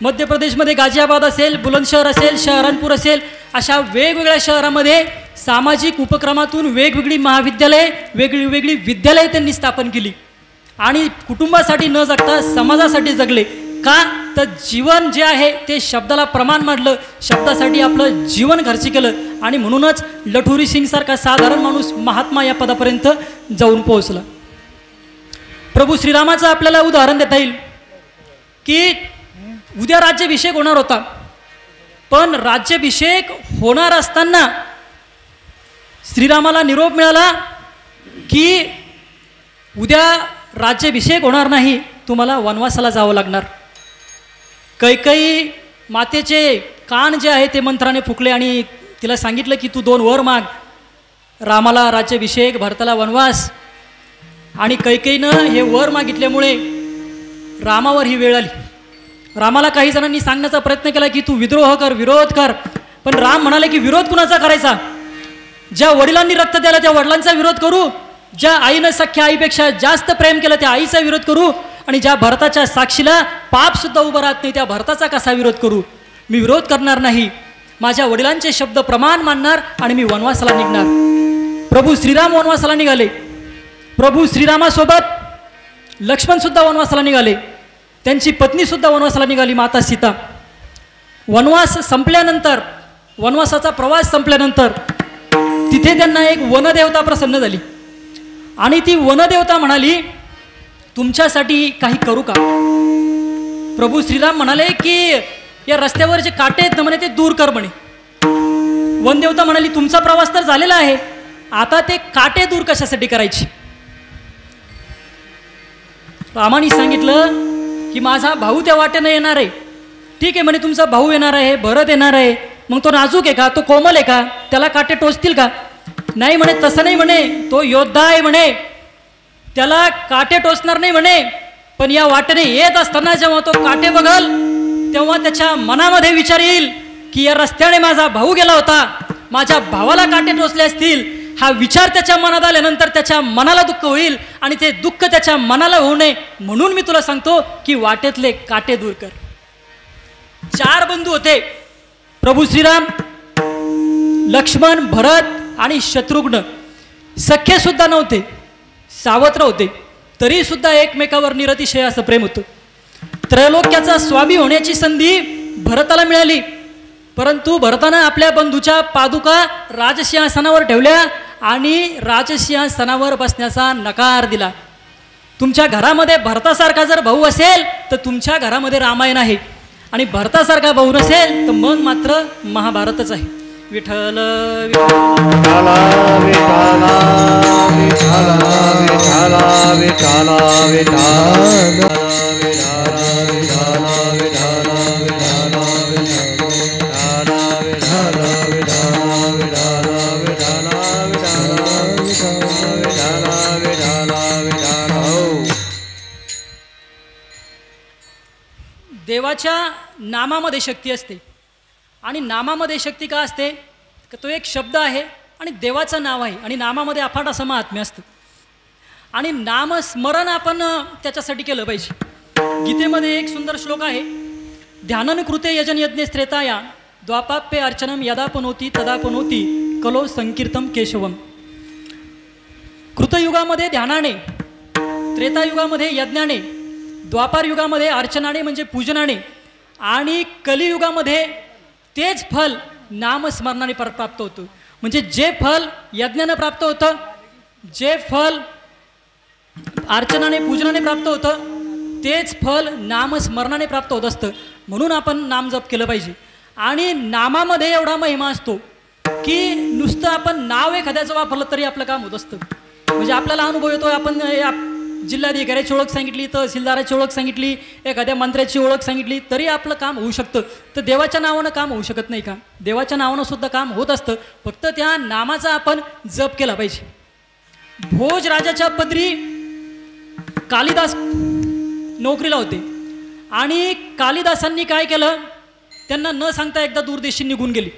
मध्य प्रदेशमध्ये गाझियाबाद असेल, बुलंदशहर असेल, शहरानपूर असेल, अशा वेगवेगळ्या शहरामध्ये सामाजिक उपक्रमातून वेगवेगळी महाविद्यालये, वेगळी विद्यालये त्यांनी स्थापन केली आणि कुटुंबासाठी न जगता समाजासाठी जगले. का तर जीवन जे आहे ते शब्दाला प्रमाण मानलं, शब्दासाठी आपलं जीवन खर्च केलं, आणि म्हणूनच लठुरी सिंगसारखा साधारण माणूस महात्मा या पदापर्यंत जाऊन पोहोचला. प्रभू श्रीरामाचं आपल्याला उदाहरण देता येईल की उद्या राज्याभिषेक होणार होता, पण राज्याभिषेक होणार असताना श्रीरामाला निरोप मिळाला की उद्या राज्याभिषेक होणार नाही, तुम्हाला वनवासाला जावं लागणार. कैकेयी मातेचे कान जे आहे ते मंत्राने फुकले आणि तिला सांगितलं की तू 2 वर माग, रामाला राज्याभिषेक, भरताला वनवास. आणि कैकेयीनं हे वर मागितल्यामुळे रामावर ही वेळ आली. रामाला काही जणांनी सांगण्याचा प्रयत्न केला की तू विद्रोह कर, विरोध कर, पण राम म्हणाले की विरोध कुणाचा करायचा? ज्या वडिलांनी रक्त द्यायला त्या वडिलांचा विरोध करू, ज्या आईनं सख्या आईपेक्षा जास्त प्रेम केलं त्या आईचा विरोध करू, आणि ज्या भरताच्या साक्षीला पाप सुद्धा उभं राहत नाही त्या भरताचा कसा विरोध करू? मी विरोध करणार नाही, माझ्या वडिलांचे शब्द प्रमाण मानणार आणि मी वनवासाला निघणार. प्रभू श्रीराम वनवासाला निघाले. प्रभू श्रीरामासोबत लक्ष्मण सुद्धा वनवासाला निघाले, त्यांची पत्नी सुद्धा वनवासाला निघाली, माता सीता. वनवास संपल्यानंतर, वनवासाचा प्रवास संपल्यानंतर तिथे त्यांना एक वनदेवता प्रसन्न झाली आणि ती वनदेवता म्हणाली, तुमच्यासाठी काही करू का? प्रभू श्रीराम म्हणाले की या रस्त्यावर जे काटे आहेत ना म्हणे ते दूर कर म्हणे. वनदेवता म्हणाली, तुमचा प्रवास तर झालेला आहे, आता ते काटे दूर कशासाठी करायची? रामाने सांगितलं की माझा भाऊ त्या वाटेनं येणार आहे. ठीक आहे म्हणे, तुमचा भाऊ येणार आहे, भरत येणार आहे, मग तो नाजूक आहे का? तो कोमल आहे का? त्याला काटे टोचतील का? नाही म्हणे, तसं नाही म्हणे, तो योद्धा आहे म्हणे, त्याला काटे टोचणार नाही म्हणे. पण या वाटेने येत असताना जेव्हा तो काटे बघल तेव्हा त्याच्या मनामध्ये विचार येईल की या रस्त्याने माझा भाऊ गेला होता, माझ्या भावाला काटे टोचले असतील. हा विचार त्याच्या मनात आल्यानंतर त्याच्या मनाला दुःख होईल आणि ते दुःख त्याच्या मनाला होऊ नये म्हणून मी तुला सांगतो की वाटेतले काटे दूर कर. 4 बंधू होते. प्रभू श्रीराम, लक्ष्मण, भरत आणि शत्रुघ्न सख्य सुद्धा नव्हते, सावत्र होते, तरी सुद्धा एकमेकावर निरतिशय असं प्रेम होतं. त्रैलोक्याचा स्वामी होण्याची संधी भरताला मिळाली, परंतु भरतानं आपल्या बंधूच्या पादुका राजसिंहासनावर ठेवल्या आणि राजसिंहासनावर बसण्याचा नकार दिला. तुमच्या घरामध्ये भरतासारखा जर भाऊ असेल तर तुमच्या घरामध्ये रामायण आहे, आणि भरतासारखा भाऊ नसेल तर मग मात्र महाभारतच आहे. विठ्ठल विठ्ठल विठ्ठल विठ्ठल विठ्ठल विठ्ठल देवाच्या नामामध्ये शक्ती असते. आणि नामामध्ये शक्ती का असते? की तो एक शब्द आहे आणि देवाचं नाव आहे, आणि नामामध्ये अफाट असं महात्म्य असतं. आणि नामस्मरण आपण त्याच्यासाठी केलं पाहिजे. गीतेमध्ये एक सुंदर श्लोक आहे, ध्यानन कृते यजन यज्ञ श्रेताया द्वापाप्य अर्चनम यदापनोती तदापनोती कलो संकीर्तम केशवम. कृतयुगामध्ये ध्यानाने, त्रेतायुगामध्ये यज्ञाने, द्वापार युगामध्ये अर्चनाने म्हणजे पूजनाने, आणि कलियुगामध्ये तेच फल नामस्मरणाने प्राप्त होतं. म्हणजे जे फल यज्ञानं प्राप्त होतं, जे फल अर्चनाने पूजनाने प्राप्त होतं, तेच फल नामस्मरणाने प्राप्त होत असतं. म्हणून आपण नामजप केलं पाहिजे. आणि नामामध्ये एवढा महिमा असतो की नुसतं आपण नाव एखाद्याचं वापरलं तरी आपलं काम होत असतं. म्हणजे आपल्याला अनुभव येतो, आपण जिल्हाधिकाऱ्याची ओळख सांगितली, तहसीलदाराची ओळख सांगितली, एखाद्या मंत्र्याची ओळख सांगितली तरी आपलं काम होऊ शकतं. तर देवाच्या नावानं काम होऊ शकत नाही का? देवाच्या नावानं सुद्धा काम होत असतं, फक्त त्या नामाचा आपण जप केला पाहिजे. भोज राजाच्या पदरी कालिदास नोकरीला होते, आणि कालिदासांनी काय केलं, त्यांना न सांगता एकदा दूरदेशी निघून गेली.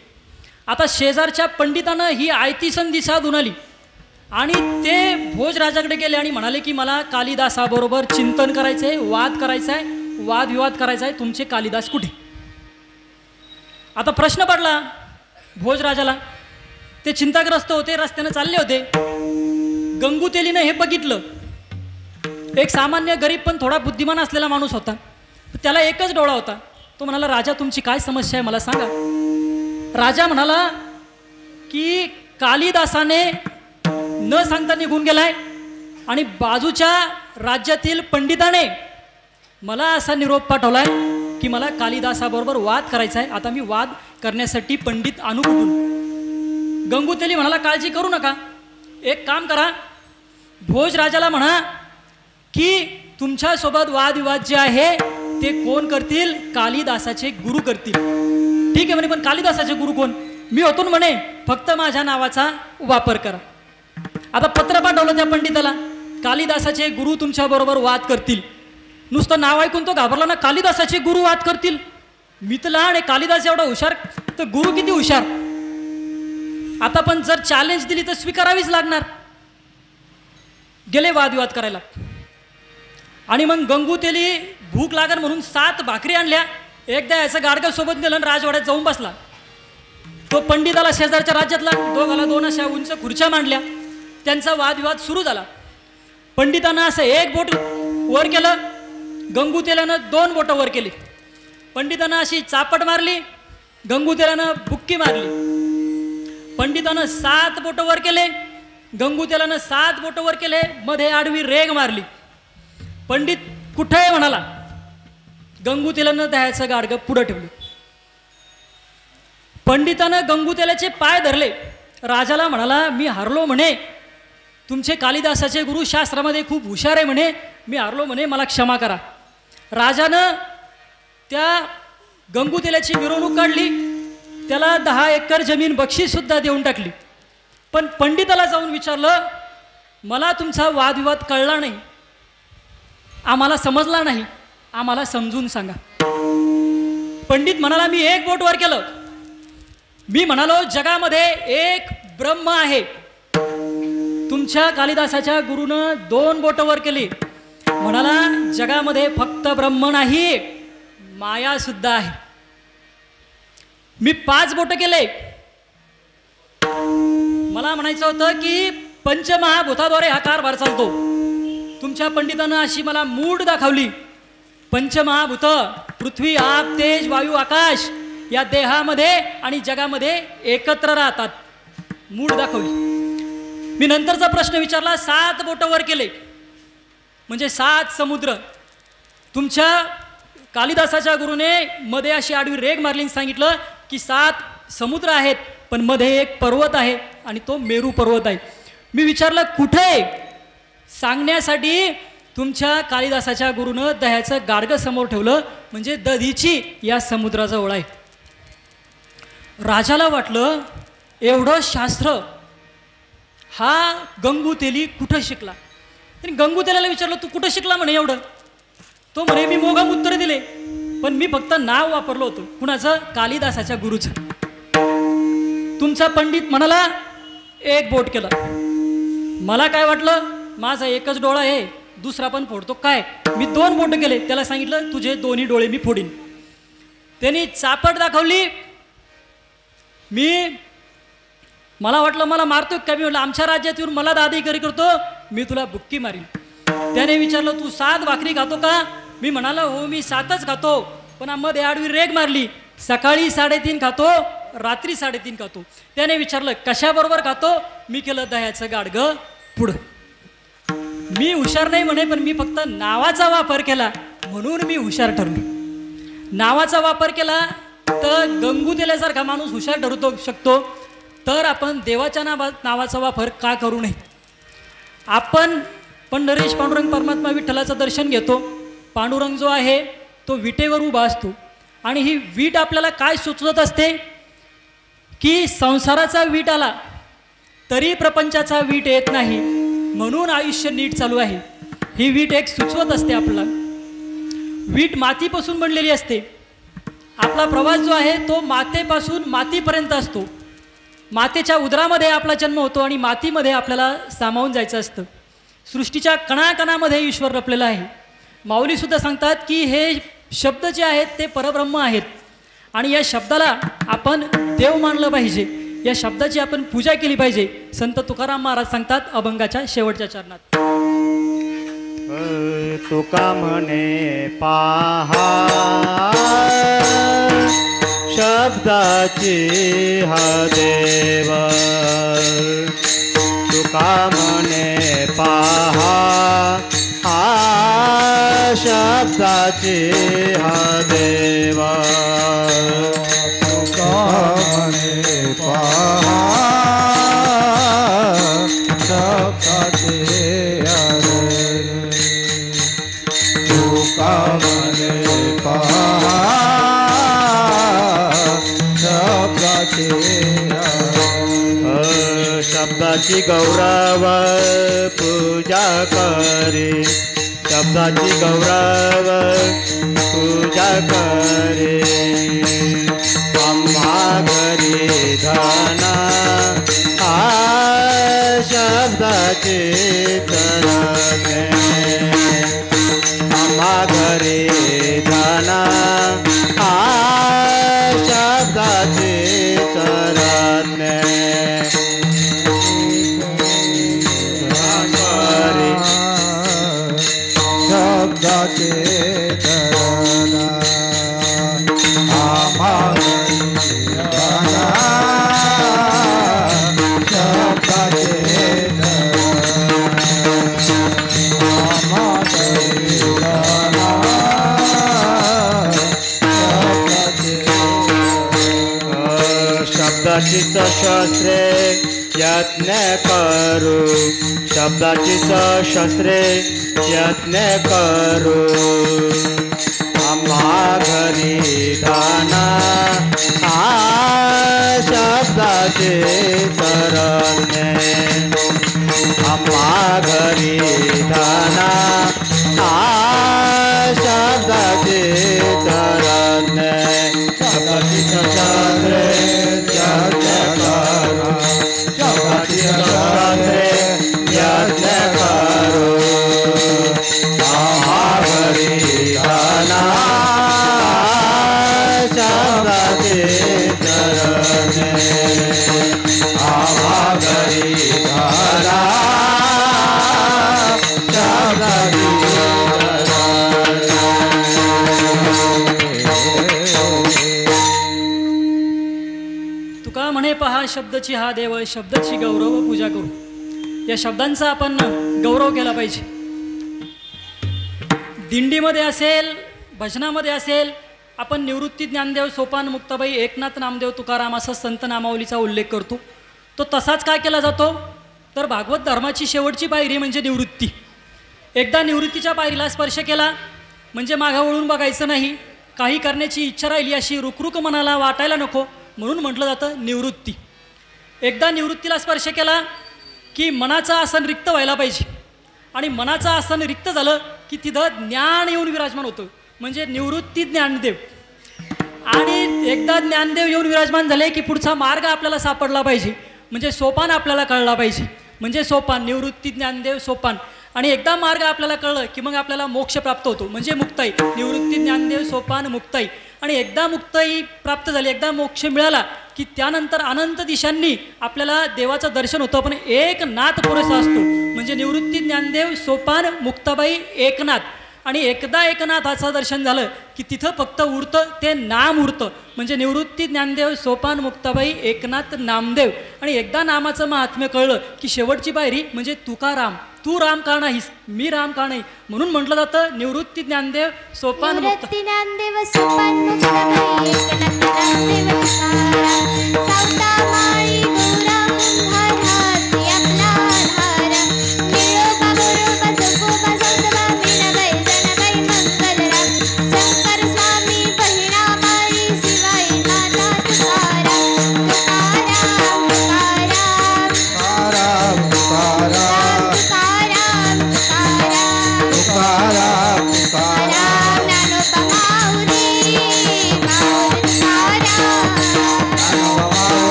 आता शेजारच्या पंडितानं ही आयती संधी साधून आली, आणि ते भोजराजाकडे गेले आणि म्हणाले की मला कालिदासाबरोबर चिंतन करायचं आहे, वाद करायचा आहे, वादविवाद करायचा आहे, तुमचे कालिदास कुठे? आता प्रश्न पडला भोजराजाला. ते चिंताग्रस्त होते, रस्त्यानं चालले होते. गंगूतेलीनं हे बघितलं. एक सामान्य गरीब पण थोडा बुद्धिमान असलेला माणूस होता. त्याला एकच डोळा होता. तो म्हणाला, राजा तुमची काय समस्या आहे मला सांगा. राजा म्हणाला की कालिदासाने न सांगता निघून गेलाय, आणि बाजूच्या राज्यातील पंडिताने मला असा निरोप पाठवलाय की मला कालिदासाबरोबर वाद करायचा आहे. आता मी वाद करण्यासाठी पंडित आणू कुठून? गंगूतेली म्हणाला, काळजी करू नका, एक काम करा, भोजराजाला म्हणा की तुमच्यासोबत वादविवाद जे आहे ते कोण करतील? कालिदासाचे गुरु करतील. ठीक आहे म्हणे, पण कालिदासाचे गुरु कोण? मी होतो म्हणे, फक्त माझ्या नावाचा वापर करा. आता पत्र पाठवलं त्या पंडिताला, कालिदासाचे गुरु तुमच्या बरोबर वाद करतील. नुसतं नाव ऐकून तो घाबरला ना, कालिदासाचे गुरु वाद करतील. मी तर लहान आहे, कालिदास एवढा हुशार तर गुरु किती हुशार. आता पण जर चॅलेंज दिली तर स्वीकारावीच लागणार. गेले वादविवाद करायला. आणि मग गंगूतेली भूक लागल म्हणून 7 भाकरी आणल्या, एकदा याचं गाडगं सोबत नेलं आणि राजवाड्यात जाऊन बसला. तो पंडिताला शेजारच्या राज्यातला, दोघाला 2 अशा उंच खुर्च्या मांडल्या. त्यांचा वादविवाद सुरू झाला. पंडितानं असं 1 बोट वर केलं, गंगूतेल्यानं 2 बोटं वर केली. पंडितानं अशी चापट मारली, गंगूतेल्यानं बुक्की मारली. पंडितानं 7 बोटं वर केले, गंगूतेल्यानं 7 बोटं वर केले, मध्ये आडवी रेग मारली. पंडित कुठे आहे म्हणाला. गंगूतेल्यानं दह्याचं गाडगं पुढं ठेवलं. पंडितानं गंगूतेल्याचे पाय धरले. राजाला म्हणाला, मी हारलो म्हणे, तुमचे कालिदासाचे गुरु शास्त्रामध्ये खूप हुशार आहे म्हणे, मी हारलो म्हणे, मला क्षमा करा. राजानं त्या गंगूतेल्याची मिरवणूक काढली, त्याला 10 एकर जमीन बक्षीससुद्धा देऊन टाकली. पण पंडिताला जाऊन विचारलं, मला तुमचा वादविवाद कळला नाही, आम्हाला समजला नाही, आम्हाला समजून सांगा. पंडित म्हणाला, मी 1 बोट वर केलं. मी म्हणालो, जगामध्ये एक ब्रह्म आहे. तुमच्या कालिदासाच्या गुरुनं 2 बोटं वर केली. म्हणाला, जगामध्ये फक्त ब्रह्म नाही, माया सुद्धा आहे. मी 5 बोटं केले. मला म्हणायचं होतं की पंचमहाभूताद्वारे हा कारभार चालतो. तुमच्या पंडितांना अशी मला मूड दाखवली. पंचमहाभूत पृथ्वी, आप, तेज, वायू, आकाश या देहामध्ये आणि जगामध्ये एकत्र राहतात. मूड दाखवली. मी नंतरचा प्रश्न विचारला. 7 बोटं वर केले म्हणजे 7 समुद्र. तुमच्या कालिदासाच्या गुरुने मध्ये अशी आडवी रेग मारली, सांगितलं की 7 समुद्र आहेत पण मध्ये एक पर्वत आहे आणि तो मेरू पर्वत आहे. मी विचारलं कुठे? सांगण्यासाठी तुमच्या कालिदासाच्या गुरुनं दह्याचं गाडगं समोर ठेवलं म्हणजे दधीची या समुद्राजवळ आहे. राजाला वाटलं एवढं शास्त्र हा गंगूतेली कुठं शिकला. त्यांनी गंगूतेलाला विचारलं तू कुठं शिकला म्हणे एवढं. तो म्हणे मी मोघम उत्तर दिले पण मी फक्त नाव वापरलं होतं. कुणाचं? कालिदासाच्या गुरुचं. तुमचा पंडित म्हणाला 1 बोट केलं. मला काय वाटलं माझा एकच डोळा आहे दुसरा पण फोडतो काय. मी 2 बोट केले. त्याला सांगितलं तुझे दोन्ही डोळे मी फोडीन. त्यांनी चापट दाखवली. मला वाटलं मला मारतोय का. मी म्हटलं आमच्या राज्यात येऊन मला दादागिरी करतो मी तुला बुक्की मारीन. त्याने विचारलं तू 7 भाकरी खातो का. मी म्हणालो हो मी 7च खातो पण मध्ये आडवी रेग मारली. सकाळी 3.5 खातो रात्री 3.5 खातो. त्याने विचारलं कशाबरोबर खातो. मी केलं दह्याचं गाडगं पुढं. मी हुशार नाही म्हणे पण मी फक्त नावाचा वापर केला म्हणून मी हुशार ठरलो. नावाचा वापर केला तर गंगूतेल्यासारखा माणूस हुशार ठरू शकतो तर आपण देवाच्या नावाचा वापर का करू नये. आपण पंढरीश पांडुरंग परमात्मा विठ्ठलाचं दर्शन घेतो. पांडुरंग जो आहे तो विटेवर उभा असतो आणि ही वीट आपल्याला काय सुचवत असते की संसाराचा वीट आला तरी प्रपंचाचा वीट येत नाही म्हणून आयुष्य नीट चालू आहे. ही वीट एक सुचवत असते आपल्याला. वीट मातीपासून बनलेली असते. आपला प्रवास जो आहे तो मातेपासून मातीपर्यंत असतो. मातेच्या उदरामध्ये आपला जन्म होतो आणि मातीमध्ये आपल्याला सामावून जायचं असतं. सृष्टीच्या कणाकणामध्ये ईश्वर लपलेला आहे. माऊलीसुद्धा सांगतात की हे शब्द जे आहेत ते परब्रह्म आहेत आणि या शब्दाला आपण देव मानलं पाहिजे. या शब्दाची आपण पूजा केली पाहिजे. संत तुकाराम महाराज सांगतात अभंगाच्या शेवटच्या चरणात. तुका म्हणे पाहा शब्दाची हा देव. तुका म्हणे पाहा शब्दाची हा देव. तुका म्हणे पाहा शब्दाची तुका म्हणे पाहा शब्दाची. शब्दाची गौरव पूजा करे. शब्दाची गौरव पूजा करे. आम्हा घरी धना शब्दाची चरणे. आम्हा घरी धना शब्दाची चरणे. शब्दाचे धरणा आम्हा शब्दाचे शब्दाचीच शस्त्रे यत्न करू. शब्दाचीच शस्त्रे यत्न करू. आम्हा घरी दाना शब्दाचे चरणे. आम्हा घरी दाना शब्दाचे चरणे. शब्दाची शस्त्रे यत्न करू. शब्दाची शस्त्रे यत्न करू. शब्दाचे चरणे. आम्हा शब्दची हा देव शब्दची गौरव पूजा करू. या शब्दांचा आपण गौरव केला पाहिजे. दिंडीमध्ये असेल, भजनामध्ये असेल, आपण निवृत्ती ज्ञानदेव सोपान मुक्ताबाई एकनाथ नामदेव तुकाराम असा संत नामावलीचा उल्लेख करतो. तो तसाच काय केला जातो तर भागवत धर्माची शेवटची पायरी म्हणजे निवृत्ती. एकदा निवृत्तीच्या पायरीला स्पर्श केला म्हणजे मागं वळून बघायचं नाही. काही करण्याची इच्छा राहिली अशी रुकरुक मनाला वाटायला नको म्हणून म्हटलं जातं निवृत्ती. एकदा निवृत्तीला स्पर्श केला की मनाचं आसन रिक्त व्हायला पाहिजे आणि मनाचं आसन रिक्त झालं की तिथं ज्ञान येऊन विराजमान होतं म्हणजे निवृत्ती ज्ञानदेव. आणि एकदा ज्ञानदेव येऊन विराजमान झाले की पुढचा मार्ग आपल्याला सापडला पाहिजे म्हणजे सोपान आपल्याला कळला पाहिजे म्हणजे सोपान निवृत्ती ज्ञानदेव सोपान. आणि एकदा मार्ग आपल्याला कळलं की मग आपल्याला मोक्ष प्राप्त होतो म्हणजे मुक्ताई. निवृत्ती ज्ञानदेव सोपान मुक्ताई. आणि एकदा मुक्ताई प्राप्त झाली, एकदा मोक्ष मिळाला की त्यानंतर अनंत दिशांनी आपल्याला देवाचं दर्शन होतं. पण एक नाथ पुरेसा असतो म्हणजे निवृत्ती ज्ञानदेव सोपान मुक्ताबाई एकनाथ. आणि एकदा एकनाथाचं दर्शन झालं की तिथं फक्त उरतं ते नाम उरतं म्हणजे निवृत्ती ज्ञानदेव सोपान मुक्ताबाई एकनाथ नामदेव. आणि एकदा नामाचं महात्म्य कळलं की शेवटची पायरी म्हणजे तुकाराम. तू राम का नाहीस, मी राम का नाही म्हणून म्हटलं जातं निवृत्ती ज्ञानदेव सोपान मुक्ताबाई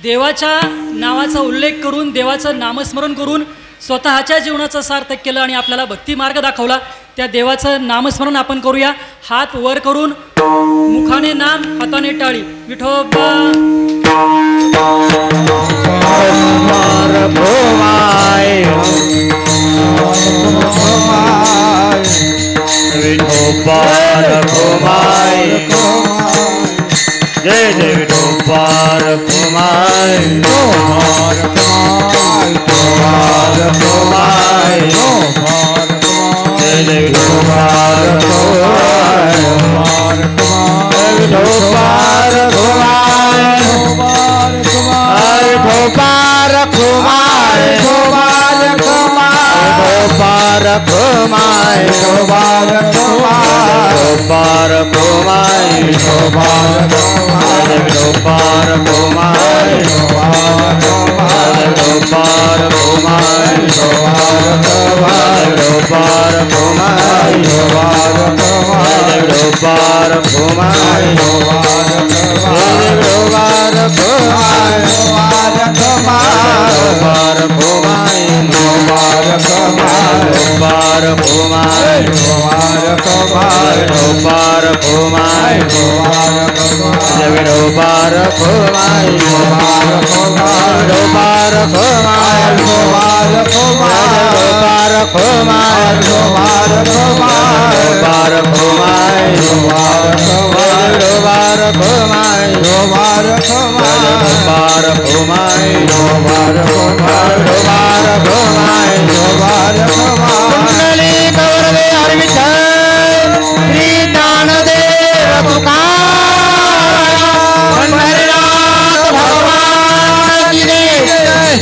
देवाच्या नावाचा उल्लेख करून देवाचं नामस्मरण करून स्वतःच्या जीवनाचं सार्थक केलं आणि आपल्याला भक्ती मार्ग दाखवला. त्या देवाचं नामस्मरण आपण करूया. हात वर करून मुखाने नाम हाताने टाळी. विठोबा जय जय विठोबार कुमार जय जय विठोबार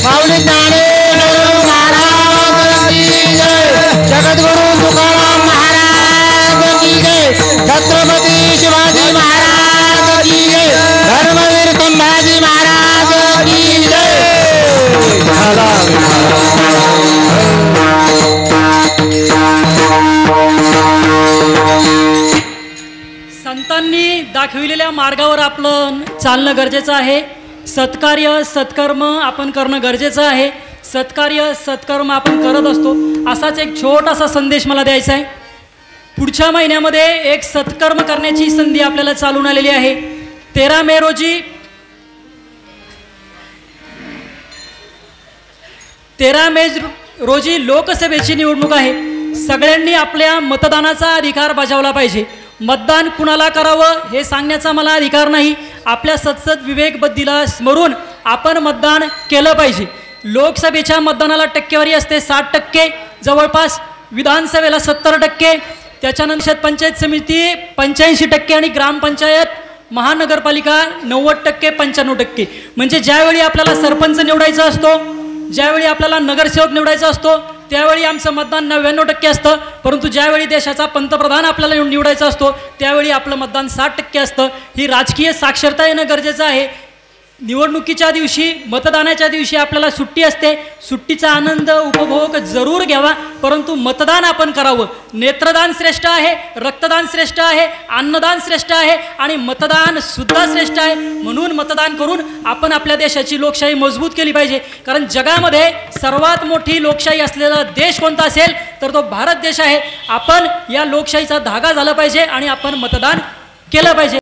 माऊली संतांनी दाखविलेल्या मार्गावर आपलं चालणं गरजेचं आहे. सत्कार्य सत्कर्म आपण करणं गरजेचं आहे. सत्कार्य सत्कर्म आपण करत असतो. असाच एक छोटासा संदेश मला द्यायचा आहे. पुढच्या महिन्यामध्ये एक सत्कर्म करण्याची संधी आपल्याला चालून आलेली आहे. 13 मे रोजी लोकसभेची निवडणूक आहे. सगळ्यांनी आपल्या मतदानाचा अधिकार बजावला पाहिजे. मतदान कुणाला करावं हे सांगण्याचा मला अधिकार नाही. आपल्या सत्सद विवेकबुद्धीला स्मरून आपण मतदान केलं पाहिजे. लोकसभेच्या मतदानाला टक्केवारी असते 60%, जवळपास विधानसभेला 70%, त्याच्यानंतर पंचायत समिती 85% आणि ग्रामपंचायत महानगरपालिका 90%, 95%. म्हणजे ज्यावेळी आपल्याला सरपंच निवडायचा असतो, ज्यावेळी आपल्याला नगरसेवक निवडायचा असतो, त्यावेळी आमचं मतदान 99% असतं. परंतु ज्यावेळी देशाचा पंतप्रधान आपल्याला निवडायचा असतो, त्यावेळी आपलं मतदान 60% असतं. ही राजकीय साक्षरता येणं गरजेचं आहे. निवडणुकीच्या दिवशी, मतदानाच्या दिवशी आपल्याला सुट्टी असते. सुट्टीचा आनंद उपभोग जरूर घ्यावा, परंतु मतदान आपण करावं. नेत्रदान श्रेष्ठ आहे, रक्तदान श्रेष्ठ आहे, अन्नदान श्रेष्ठ आहे आणि मतदान सुद्धा श्रेष्ठ आहे. म्हणून मतदान करून आपण आपल्या देशाची लोकशाही मजबूत केली पाहिजे. कारण जगामध्ये सर्वात मोठी लोकशाही असलेला देश कोणता असेल तर तो भारत देश आहे. आपण या लोकशाहीचा धागा झाला पाहिजे आणि आपण मतदान केलं पाहिजे.